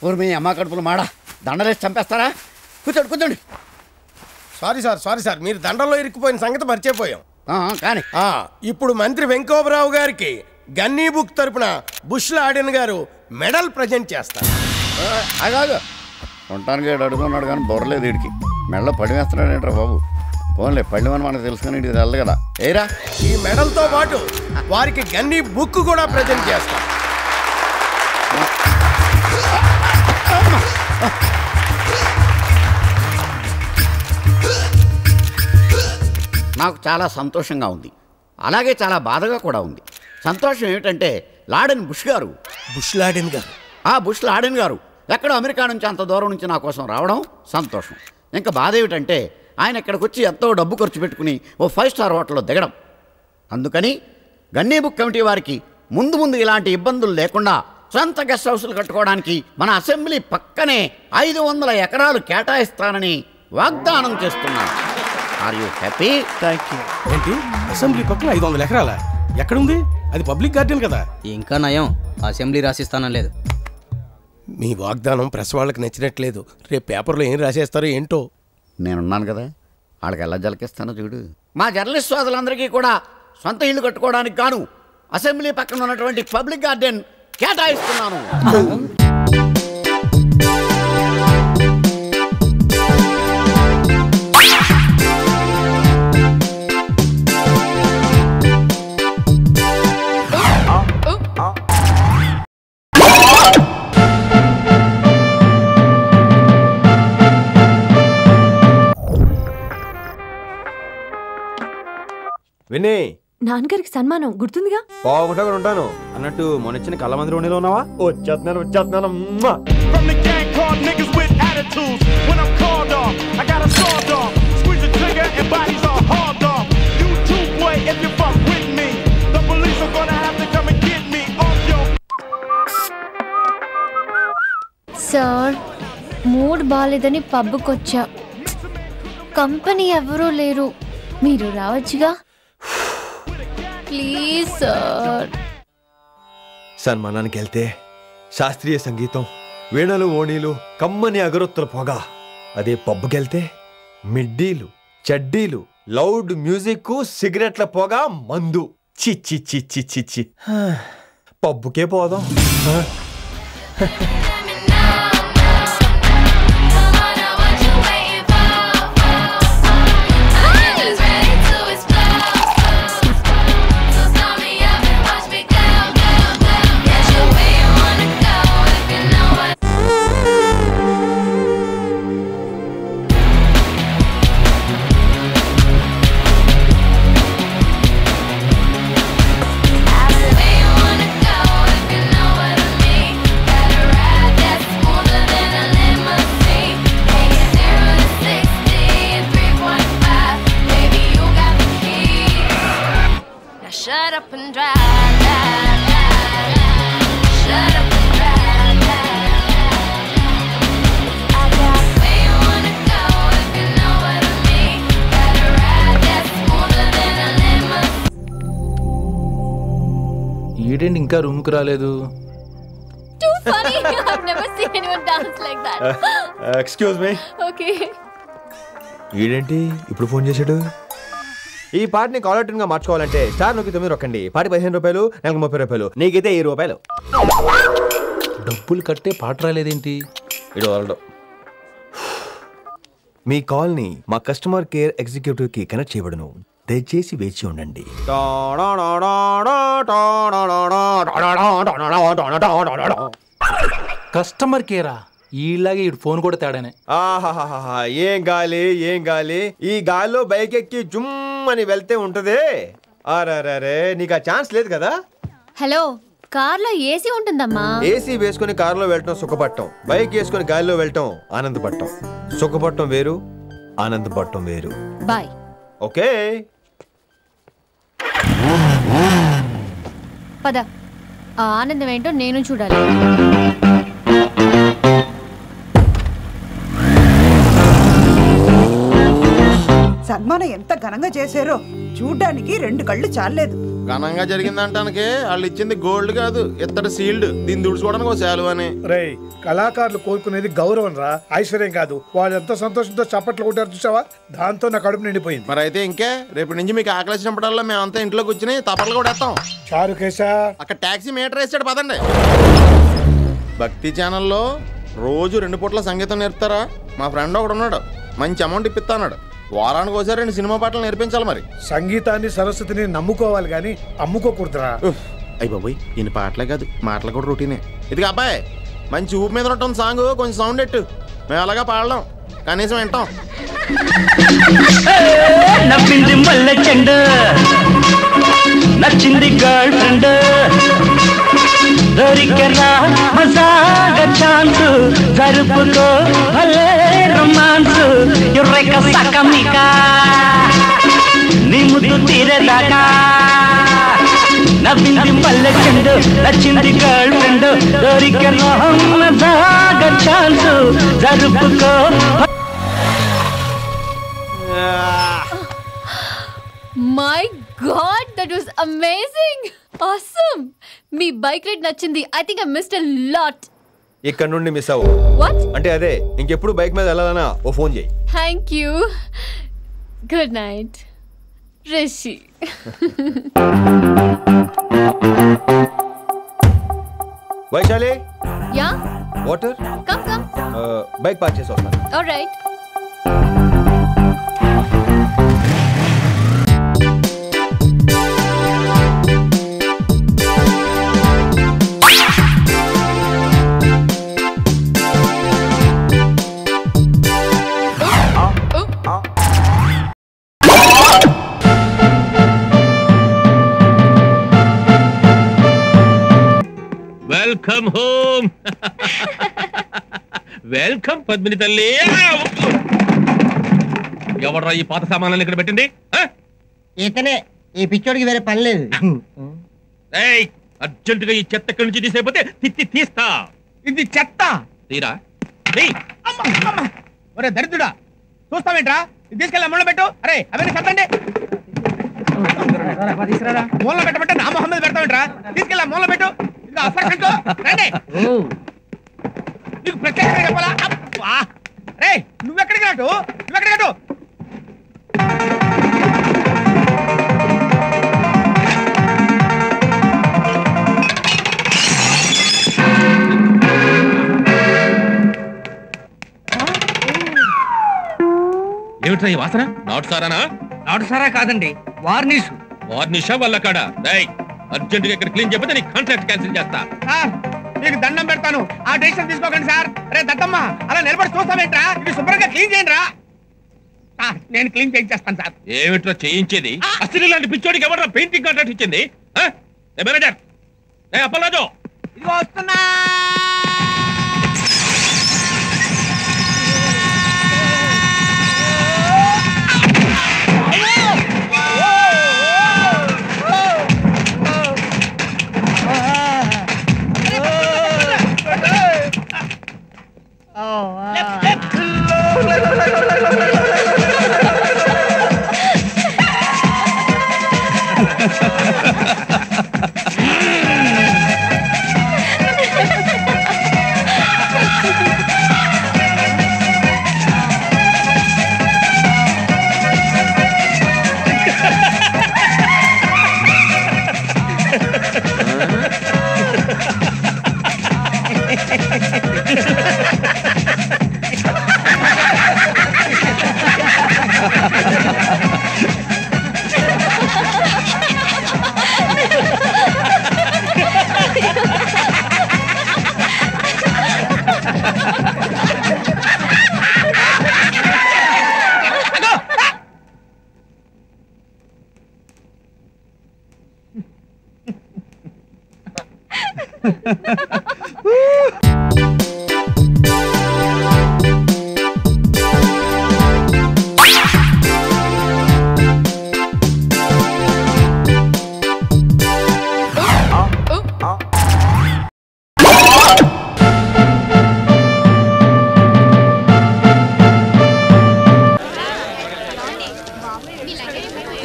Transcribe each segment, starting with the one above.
ఊరు మీ అమ్మ కడుపులు మాడా దండలేసి చంపేస్తారా? కూర్చోండి కూర్చోండి. సారీ సార్ మీరు దండంలో ఇరుక్కుపోయిన సంగతి మర్చిపోయాం. కానీ ఇప్పుడు మంత్రి వెంకోబరావు గారికి గన్నీ బుక్ తరపున బుష్ లాడెన్ గారు మెడల్ ప్రజెంట్ చేస్తారు. అగాదు ఉండటానికి అడుగుతున్నాడు కానీ బొర్రలేదు వీడికి. మెడలో పడి వేస్తున్నాడేంట్రా బాబు. పోన్లే పళ్ళిమని మనకు తెలుసుకుని ఇది వెళ్ళదు కదా. ఏరా ఈ మెడల్తో పాటు వారికి గన్నీ బుక్ కూడా ప్రజెంట్ చేస్తారు. నాకు చాలా సంతోషంగా ఉంది, అలాగే చాలా బాధగా కూడా ఉంది. సంతోషం ఏమిటంటే లాడెన్ బుష్ గారు బుష్ లాడెన్ గారు ఎక్కడో అమెరికా నుంచి అంత దూరం నుంచి నా కోసం రావడం సంతోషం. ఇంకా బాధ ఏమిటంటే ఆయన ఇక్కడికి వచ్చి ఎంతో డబ్బు ఖర్చు పెట్టుకుని ఓ 5 స్టార్ హోటల్లో దిగడం. అందుకని గన్నీ బుక్ కమిటీ వారికి ముందు ముందు ఇలాంటి ఇబ్బందులు లేకుండా సొంత గెస్ట్ హౌస్లు కట్టుకోవడానికి మన అసెంబ్లీ పక్కనే 500 ఎకరాలు కేటాయిస్తానని వాగ్దానం చేస్తున్నాను. Are you happy? Thank you. ఏంటి అసెంబ్లీ పక్కన 500 ఎకరాల? ఎక్కడుంది అది? పబ్లిక్ గార్డెన్ కదా. ఇంకా నయం అసెంబ్లీ రాసిస్తానలేదు. మీ వాగ్దానం ప్రెస్ వాళ్ళకి నచ్చినట్లేదు. రేపు పేపర్లో ఏం రాసేస్తారో ఏంటో. నేనున్నాను కదా, వాళ్ళకి ఎలా జలకిస్తానో చూడు. మా జర్నలిస్ట్ సోదరులందరికీ కూడా సొంత ఇల్లు కట్టుకోవడానికి గాను అసెంబ్లీ పక్కన ఉన్నటువంటి పబ్లిక్ గార్డెన్ కేటాయిస్తున్నాను. వినే నాన్నగారికి సన్మానం గుర్తుందిగా? బాగుంటా కూడా ఉంటాను అన్నట్టు మొన్నొచ్చిన కళ్ళమంది రోణిలో ఉన్నావా? వచ్చేస్తున్నాను. సార్ మూడ్ బాలేదని పబ్కొచ్చా. కంపెనీ ఎవరూ లేరు, మీరు రావచ్చుగా. Please sir. సన్మానానికి వెళ్తే శాస్త్రీయ సంగీతం, వీణలు, ఓణీలు, కమ్మని అగరొత్తుల పొగ. అదే పబ్కెళ్తే మిడ్డీలు, చడ్డీలు, లౌడ్ మ్యూజిక్, సిగరెట్ల పొగ, మందు. చిచ్చి చిచ్చి చిచ్చి పబ్బుకే పోదాం. Shut up and drive, drive, drive, drive. Shut up and drive, drive, drive. I got where you wanna go if you know what I mean. Got a ride that's smoother than a limousine. ఈడేంటి ఇంకా రూమ్కి రాలేదు? Too funny. I've never seen anyone dance like that. Excuse me. Okay. ఈడేంటి ఇప్పుడు phone చేశాడు? ఈ పాటని caller tune గా మార్చుకోవాలంటే స్టార్ నొక్కి 9 రొక్కండి. పాటి 15 రూపాయలు, నెలకు 30 రూపాయలు, నీకైతే 7 రూపాయలు. డబ్బులు కట్టే పాట రాలేదేంటి? ఇడు వరల్డ్. మీ కాల్ని మా కస్టమర్ కేర్ ఎగ్జిక్యూటివ్ కి కనెక్ట్ చేయబడును. దయచేసి వేచి ఉండండి. కస్టమర్ కేరా? ఈలాగే ఇటు ఫోన్ కూడా తేడానే. ఆహాహాహా, ఏం గాలి ఏం గాలి. ఈ గాలిలో బైక్ ఎక్కి జుమ్ అని వెళ్తే ఉంటదే. అరే నీకు ఆ ఛాన్స్ లేదు కదా. హలో, కార్లో ఏసీ ఉంటుందమ్మా. ఏసీ వేసుకుని కారులో వెళ్ళటం సుఖపట్టం, బైక్ వేసుకుని గాలిలో వెళ్ళటం ఆనందపట్టం. సుఖపట్టం వేరు, ఆనందపట్టం వేరు. బాయ్. ఓకే పద, ఆ ఆనందం ఏంటో నేను చూడాలి. సన్మానం ఎంత ఘనంగా చేశారో చూడ్డానికి 2 కళ్ళు చాలలేదు. ఘనంగా జరిగిందంటానికి వాళ్ళు ఇచ్చింది గోల్డ్ కాదు, ఇత్తడి సీల్డ్. దీన్ని దుడుచుకోవడానికి ఒక శాలువ అని. రేయ్, కళాకారులు కోరుకునేది గౌరవం రా, ఐశ్వర్యం కాదు. వాళ్ళు ఎంతో సంతోషంతో చప్పట్లు కొట్టారు చూసావా, దాంతో నా కడుపు నిండిపోయింది. మరి అయితే ఇంకే రేపటి నుంచి మీకు ఆకలి వచ్చినప్పుడల్లా మేమంతా ఇంట్లో కూర్చుని తప్పట్లు కూడా వేస్తాం. చారుకేశా, అక్కడ ట్యాక్సీ మీటర్ వేసాడు, పదండి. భక్తి ఛానల్లో రోజు 2 పూట్ల సంగీతం నేర్పుతారా? మా ఫ్రెండ్ ఒకడు ఉన్నాడు, మంచి అమౌంట్ ఇప్పిస్తా అన్నాడు. వారానికి ఒకసారి 2 సినిమా పాటలు నేర్పించాలి. మరి సంగీతాన్ని సరస్వతిని నమ్ముకోవాలి కానీ అమ్ముకోకూడదురా. అయ్యి బాబోయ్, ఈయన పాటలే కాదు మాటలు కూడా రొటీనే. ఇదిగా అబ్బాయి, మంచి ఊపు మీద ఉంటుంది సాంగ్, కొంచెం సౌండ్ ఎట్టు. మేము అలాగా పాడలేం, కనీసం వింటాం. నవ్వింది మల్లె చెండు, నచ్చింది గర్ల్ ఫ్రెండ్, దొరికెరా మజాగా ఛాన్స్, జరుపుకో భలే రొమాన్స్, ఎర్రెక సకమిక నీ ముద్దు తీరేదాకా. నవ్వింది మల్లె చెండు, నచ్చింది గర్ల్ ఫ్రెండ్, దొరికెరా మజాగా ఛాన్స్, జరుపుకో. My God, that was amazing, awesome. మీ బైక్ రైడ్ నచ్చింది. I think I missed a lot. ఇక్కడ నుండి మిస్ అవ్వు. వాట్? అంటే అదే, ఇంకెప్పుడు బైక్ మీద వెళ్ళాలన్నా ఓ ఫోన్ చేయి. Thank you. Good night Rishi. Vaishali, yeah, water. Come come. Bike park చేసి వస్తాను. Alright. Welcome home. Welcome Padmini తల్లి. ఎవడ్రా ఈ పాత సామాన్లను ఇక్కడ పెట్టింది? ఇతనే, ఈ పిచ్చోడికి వేరే పని లేదు. అర్జెంటుగా ఈ చెత్త ఎక్కడి నుంచి తీసేపోతే తీస్తా. ఇది చెత్త తీరా. ఒరే దరిద్రుడా, చూస్తావేంట్రా? ఇది తీసుకెళ్ళి మూల పెట్టు. అరే అవన్నీ చెప్పండి. మూల పెట్టబట్టే నా మొహం మీద పెడతావేంట్రా? తీసుకెళ్ళి మూల పెట్టు. నీకు ప్రత్యేకంగా చెప్పాలా? రే, నువ్వెక్కడికి రాటు, నువ్వెక్కడికి రాటు. ఏమిట్రా ఈ వాసన? నాటు సారానా? నాటు సారా కాదండి, వార్నిష్. వార్నిషా వల్ల కాడా? అర్జెంట్ గా ఇక్కడ క్లీన్ చేయకపోతే నీ కాంట్రాక్ట్ క్యాన్సిల్ చేస్తా. సార్, మీకు దండం పెడతాను, ఆ డెసిషన్ తీసుకోకండి సార్. రే దత్తమ్మ, అలా నిలబడి చూస్తావేంట్రా? ఇది శుభ్రంగా క్లీన్ చేయండి రా. నేను క్లీన్ చేయించేస్తాను సార్. ఏమిట్రా చేయించేది? అసలు ఇలాంటి పిచ్చోడికి ఎవరు పెయింటింగ్ కాంట్రాక్ట్ ఇచ్చింది? మేనేజర్, అప్పలాజో, ఇదిగో వస్తున్నా.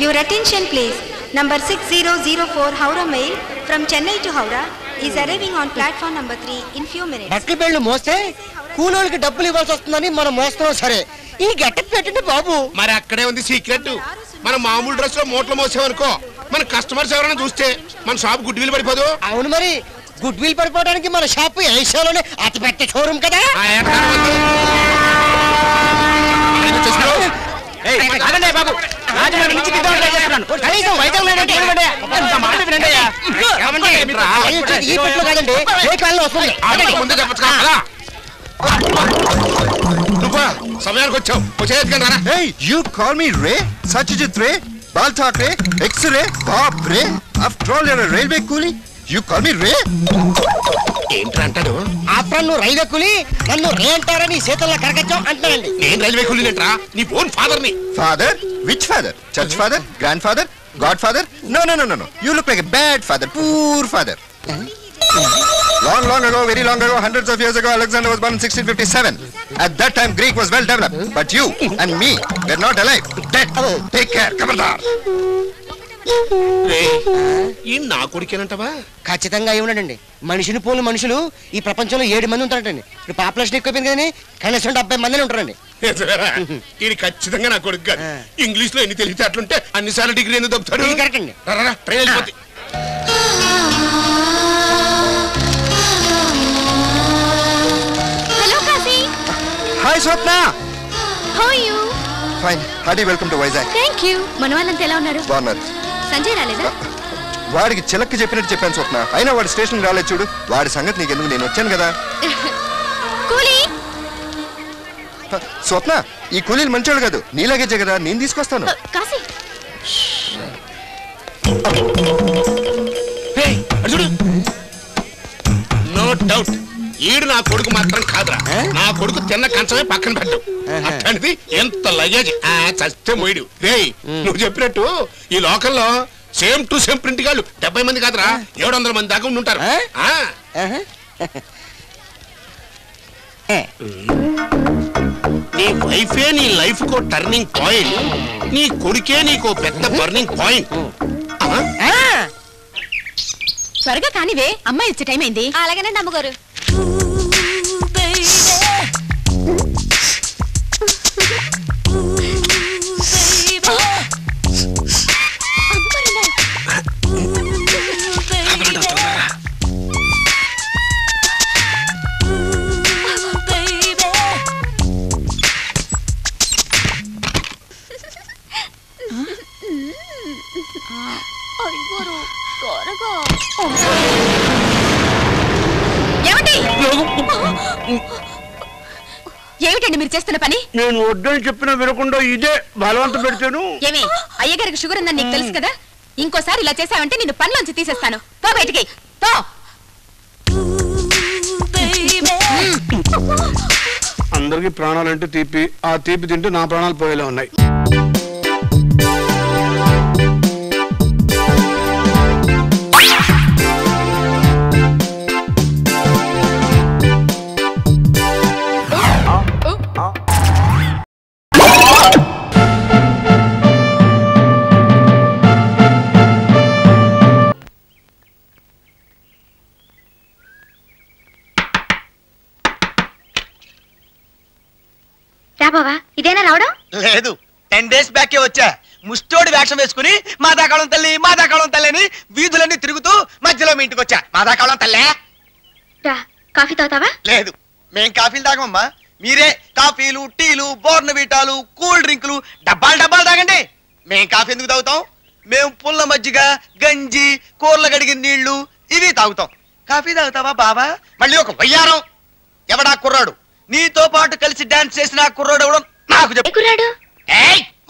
Your attention please. Number 6004 Howrah Mail from Chennai to Howrah is arriving on platform number 3 in few minutes. బట్టలు బెళ్ళు మోస్తే కూలోళ్ళకి డబ్బులు ఇవ్వాల్సి వస్తుందని మనం మోస్తున్నాం. సరే ఈ గెటప్ పెట్టండి బాబు. మరి అక్కడే ఉంది సీక్రెట్. మన మామూలు డ్రెస్ లో మూటలు మోసామనుకో, మన కస్టమర్స్ ఎవరైనా చూస్తే మన షాప్ గుడ్ విల్ పడిపోదు. అవును, మరి గుడ్ విల్ పడిపోవడానికి మన షాప్ ఏషియాలోనే అతి పెద్ద షోరూమ్ కదా. బాబు రాజమండ్రి నుంచి కనీసం వైజాగ్ ఈ పెట్లో కాదండి, ఏ కాలంలో వస్తుంది. ముందే చెప్పచ్చు కదా. సమయానికి వచ్చావు. Hey, you call me Ray? Satyajit Ray? Bal Thackeray? X-Ray? Bob Ray? After all, you're a railway coolie? You call me Ray? ఏంట్రా అంటాడు? ఆఫ్టర్ నువ్వు రైల్వే కూలి, నన్ను రే అంటారని చేతుల్లో కరగచ్చం అంటానండి. నేను రైల్వే కూలీ ఏంట్రా? నీ ఓన్ ఫాదర్ ని. Father? Which father? Church father? Grandfather? Godfather? No. You look like a bad father. Poor father. Long ago, very long ago, hundreds of years ago, Alexander was born in 1657. At that time, Greek was well developed. But you and me were not alive. Dead. Take care. Come on. ఈ నా కొడుకేనంటవా? ఖచ్చితంగా అయి ఉన్నాడండి. మనిషిని pole మనుషులు ఈ ప్రపంచంలో 7 మంది ఉంటారండి. ఇప్పుడు పాపులేషన్ ఎక్కువైపోయింది కానీ కనీసం 70 మంది ఉంటారండి. ఇది ఖచ్చితంగా నా కొడుకు కాదు. ఇంగ్లీష్ లో ఎన్ని తెలివితేటలుంటే అన్నిసార్లు డిగ్రీ ఎందుకు దొరుకుతాడు? కరెక్ట్ అండి. ట్రైన్ వెళ్ళిపోతుంది. Hi, Swapna. How are you? Fine. Hearty welcome to Vizag. Thank you. మన వాళ్ళంతా ఎలా ఉన్నారు? బాగున్నారు. సంజయ్ రాలేదా? వాడికి చిలక్కి చెప్పినట్టు చెప్పాను స్వప్న. అయినా వాడు స్టేషన్ రాలేదు చూడు. వాడి సంగతి నీకెందుకు, నేను వచ్చాను కదా. కూలీ స్వప్న, ఈ కూలీలు మంచోళ్ళు కాదు. నీలాగే కదా, నేను తీసుకొస్తాను. కాశీ నో డౌట్ ఈడు నా కొడుకు మాత్రం కాదురా. నా కొడుకు తిన్న కంచమే పక్కన పెట్టావు. అట్లాంటిది ఎంత లగేజ్ చస్తే మొయ్యడు. రేయ్, నువ్వు చెప్పినట్టు ఈ లోకల్లో సేమ్ టు సేమ్ ప్రింట్ గాళ్ళు 70 మంది కాదురా, 700 మంది దాకా ఉంటారు. నీ వైఫే నీ లైఫ్ కో టర్నింగ్ పాయింట్. నీ కొడుకే నీకో పెద్ద బర్నింగ్ పాయింట్. త్వరగా కానివే, అమ్మాయి వచ్చే టైం అయింది. అలాగనే నమ్మగారు. ఏమిటండి మీరు చేస్తున్న పని? నేను వద్దని చెప్పిన వినకుండా ఇదే బలవంత పెడితేను. ఏమే, అయ్యగారికి షుగర్ ఉందని నీకు తెలుసు కదా. ఇంకోసారి ఇలా చేసావంటే నిన్ను పనిలోంచి తీసేస్తాను. పో బయటికి పో. అందరికి ప్రాణాలంటే తీపి, ఆ తీపి తింటే నా ప్రాణాలు పోయేలా ఉన్నాయి. బావా, ఇదేనా రావడం? లేదు, 10 days బ్యాకే వచ్చా. ముష్టోడి వేషం వేసుకుని మాదాకాళం తల్లి మాదాకాళం తల్లి అని వీధులన్నీ తిరుగుతూ మధ్యలో మీ ఇంటికి వచ్చా. మాదాకాళం తల్లే. కాఫీ తాగుతావా? లేదు, మేం కాఫీలు తాగమమ్మా. మీరే కాఫీలు, టీలు, బోర్నవీటాలు, కూల్ డ్రింకులు డబ్బాలు తాగండి. మేం కాఫీ ఎందుకు తాగుతాం? మేము పుల్ల మజ్జిగ, గంజి, కూరలు కడిగిన నీళ్లు ఇవి తాగుతాం. కాఫీ తాగుతావా బావా? మళ్ళీ ఒక వయ్యారం. ఎవడా కుర్రాడు నీతో పాటు కలిసి డాన్స్ చేసిన కుర్రాడు ఎవడో నాకు చెప్పు. కుర్రాడు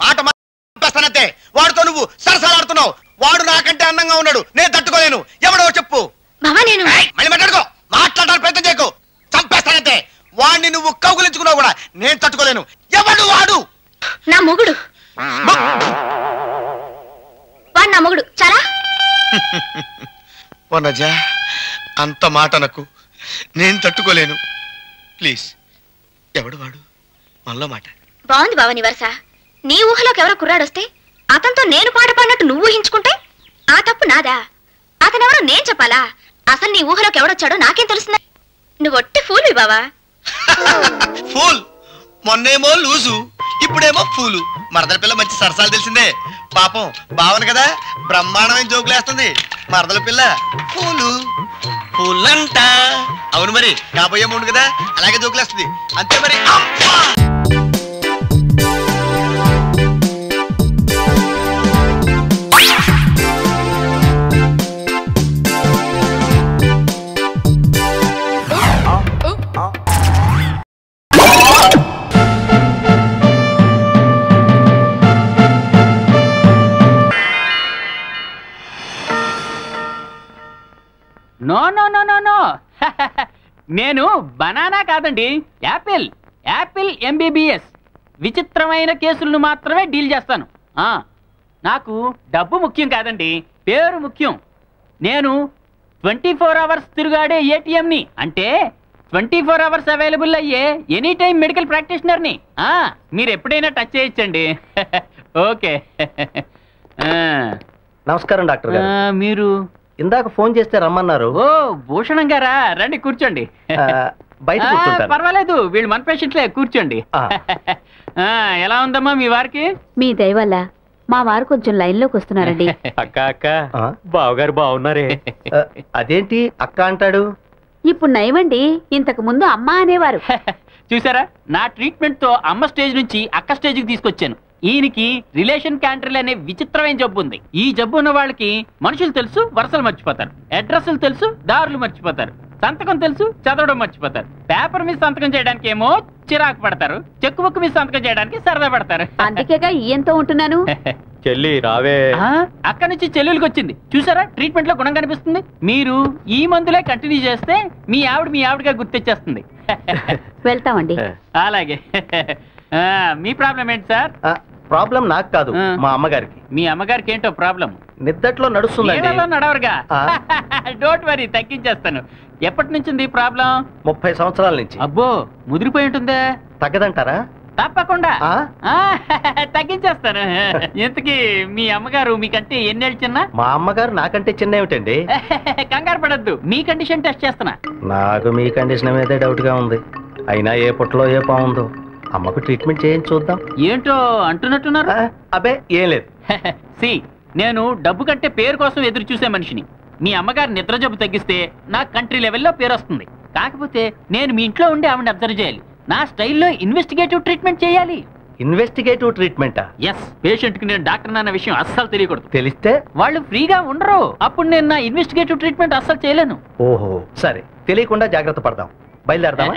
మాట మాట్లాస్తానంతే. వాడితో నువ్వు సరసాలాడుతున్నావు. వాడు నాకంటే అందంగా ఉన్నాడు, నేను తట్టుకోలేను. ఎవడో చెప్పు. మళ్ళీ మాట్లాడుకో. మాట్లాడడానికి ప్రయత్నం చేయకు, చంపేస్తానంతే. వాడిని నువ్వు కౌగులించుకున్నావు కూడా నేను తట్టుకోలేను. ఎవడు వాడు? నా మొగుడు. వాడు నా మొగుడు. చాలా వనజా, అంత మాట నాకు, నేను తట్టుకోలేను. ప్లీజ్, ఎవడు వాడు? మనలో మాట. బాగుంది బావ నీ వరుస. నీ ఊహలోకి ఎవరో కుర్రాడొస్తే అతనితో నేను పాట పాడినట్టు నువ్వు ఊహించుకుంటే ఆ తప్పు నాదా? అతనెవరో నేను చెప్పాలా? అసలు నీ ఊహలోకి ఎవడొచ్చాడో నాకేం తెలుస్తుంది? నువ్వు ఒట్టి ఫూల్ బావా. ఫూల్ మొన్నేమో లూజు, ఇప్పుడేమో ఫూలు. మరదల పిల్ల మంచి సరసాలు తెలిసిందే. పాపం బావను కదా బ్రహ్మాండమైన జోకులు వేస్తుంది. మరదల పిల్ల ఫూలు ఫూలంట. అవును మరి, కాబోయే మూడు కదా అలాగే జోకులు వేస్తుంది అంతే మరి. No no no no no నేను బనానా కాదండి, యాపిల్. Apple MBBS. విచిత్రమైన కేసులను మాత్రమే డీల్ చేస్తాను. నాకు డబ్బు ముఖ్యం కాదండి, పేరు ముఖ్యం. నేను 24 hours తిరుగాడే ATMని, అంటే 24 hours అవైలబుల్ అయ్యే ఎనీ టైం మెడికల్ ప్రాక్టీషనర్ని. మీరు ఎప్పుడైనా టచ్ చేయొచ్చండి. ఓకే. నమస్కారం డాక్టర్ గారు. మీరు ఇందాక ఫోన్ చేస్తే రమ్మన్నారు. ఓ భూషణం గారా, రండి కూర్చోండి. బయట కూర్చుంటాను. పర్వాలేదు, వీళ్ళు మన పేషెంట్లే, కూర్చోండి. ఎలా ఉందమ్మా మీ వారికి? మీ దయ వల్ల మా వారు కొంచెం లైన్లోకి వస్తున్నారండి. అక్క అక్క బావగారు బాగున్నారే. అదేంటి అక్క అంటాడు? ఇప్పుడు నయమండి, ఇంతకు ముందు అమ్మ అనేవారు. చూసారా, నా ట్రీట్మెంట్ తో అమ్మ స్టేజ్ నుంచి అక్క స్టేజ్కి తీసుకొచ్చాను. ఈయనకి రిలేషన్ క్యాంట్రీల్ అనే విచిత్రమైన జబ్బు ఉంది. ఈ జబ్బు ఉన్న వాళ్ళకి మనుషులు తెలుసు, వరుసలు మర్చిపోతారు. అడ్రస్లు తెలుసు, దారులు మర్చిపోతారు. సంతకం తెలుసు, చదవడం మర్చిపోతారు. పేపర్ మీద సంతకం చేయడానికి ఏమో చిరాకు పడతారు, చెక్కు బుక్ మీద సంతకం చేయడానికి సరదా పడతారు. అందుకేగా ఈయంతో ఉంటున్నాను. చెల్లి రావే. అక్కడి నుంచి చెల్లెలికి వచ్చింది. చూసారా, ట్రీట్మెంట్ లో గుణం కనిపిస్తుంది. మీరు ఈ మందులే కంటిన్యూ చేస్తే మీ ఆవిడగా గుర్తొచ్చేస్తుంది. వెళ్తామండి. అలాగే. మీ ప్రాబ్లం ఏంటి సార్? ప్రాబ్లం నాకు కాదు, మా అమ్మగారికి. మీ అమ్మగారికి ఏంటో ప్రాబ్లం? నిద్దట్లో నడుస్తుంది. నడవరుగా. డోంట్ వరీ, తగ్గించేస్తాను. ఎప్పటి నుంచి ప్రాబ్లం? 30 సంవత్సరాల నుంచి. అబ్బో, ముదిరిపోయి ఉంటుందే. తగ్గదంటారా? తప్పకుండా తగ్గించేస్తాను. ఇంతకీ మీ అమ్మగారు మీకంటే ఎన్నేళ్ళు చిన్న? మా అమ్మగారు నాకంటే చిన్న ఏమిటండి? కంగారు పడద్దు, మీ కండిషన్ టెస్ట్ చేస్తున్నా. నాకు మీ కండిషన్ మీదే డౌట్ గా ఉంది. అయినా ఏ పుట్టలో ఏ బాగుందో. అమ్మకు ట్రీట్మెంట్ చేయండి చూద్దాం. ఏంటో అంటున్నట్టున్నారు? అబ్బే ఏం లేదు. నేను డబ్బు కంటే పేరు కోసం ఎదురు చూసే మనిషిని. మీ అమ్మగారు నిద్ర జబ్బు తగ్గిస్తే నా కంట్రీ లెవెల్లో పేరు వస్తుంది. కాకపోతే నేను మీ ఇంట్లో ఉండి ఆవిడని అబ్జర్వ్ చేయాలి. నా స్టైల్లో ఇన్వెస్టిగేటివ్ ట్రీట్మెంట్ చేయాలి. ఇన్వెస్టిగేటివ్ ట్రీట్మెంటా? ఎస్. పేషెంట్ కి నేను డాక్టర్ అన్న విషయం అస్సలు తెలియకూడదు. తెలిస్తే వాళ్ళు ఫ్రీగా ఉండరు. అప్పుడు నేను నా ఇన్వెస్టిగేటివ్ ట్రీట్మెంట్ అస్సలు చేయలేను. ఓహో సరే, తెలియకుండా జాగ్రత్త పడదాం. బయలుదేరదామా?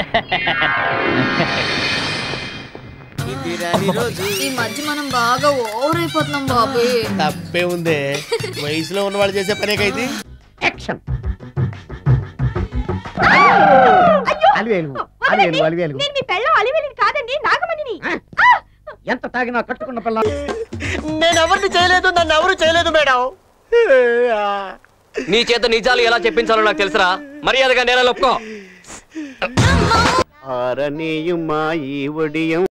ఈ మధ్య మనం బాగా ఓవర్ అయిపోతున్నాం బాబు. తప్పే ఉందే, వయసులో ఉన్న వాళ్ళు చేసే పనే కైతే. యాక్షన్. ఎంత తాగినా కట్టుకున్న పిల్ల. నేను ఎవరిని చేయలేదు, నన్ను ఎవరు చేయలేదు మేడం. నీ చేత నిజాలు ఎలా చెప్పించాలో నాకు తెలుసురా. మర్యాదగా నేల ఒప్పుకో. ఆరనీయుమా ఈ ఒడియం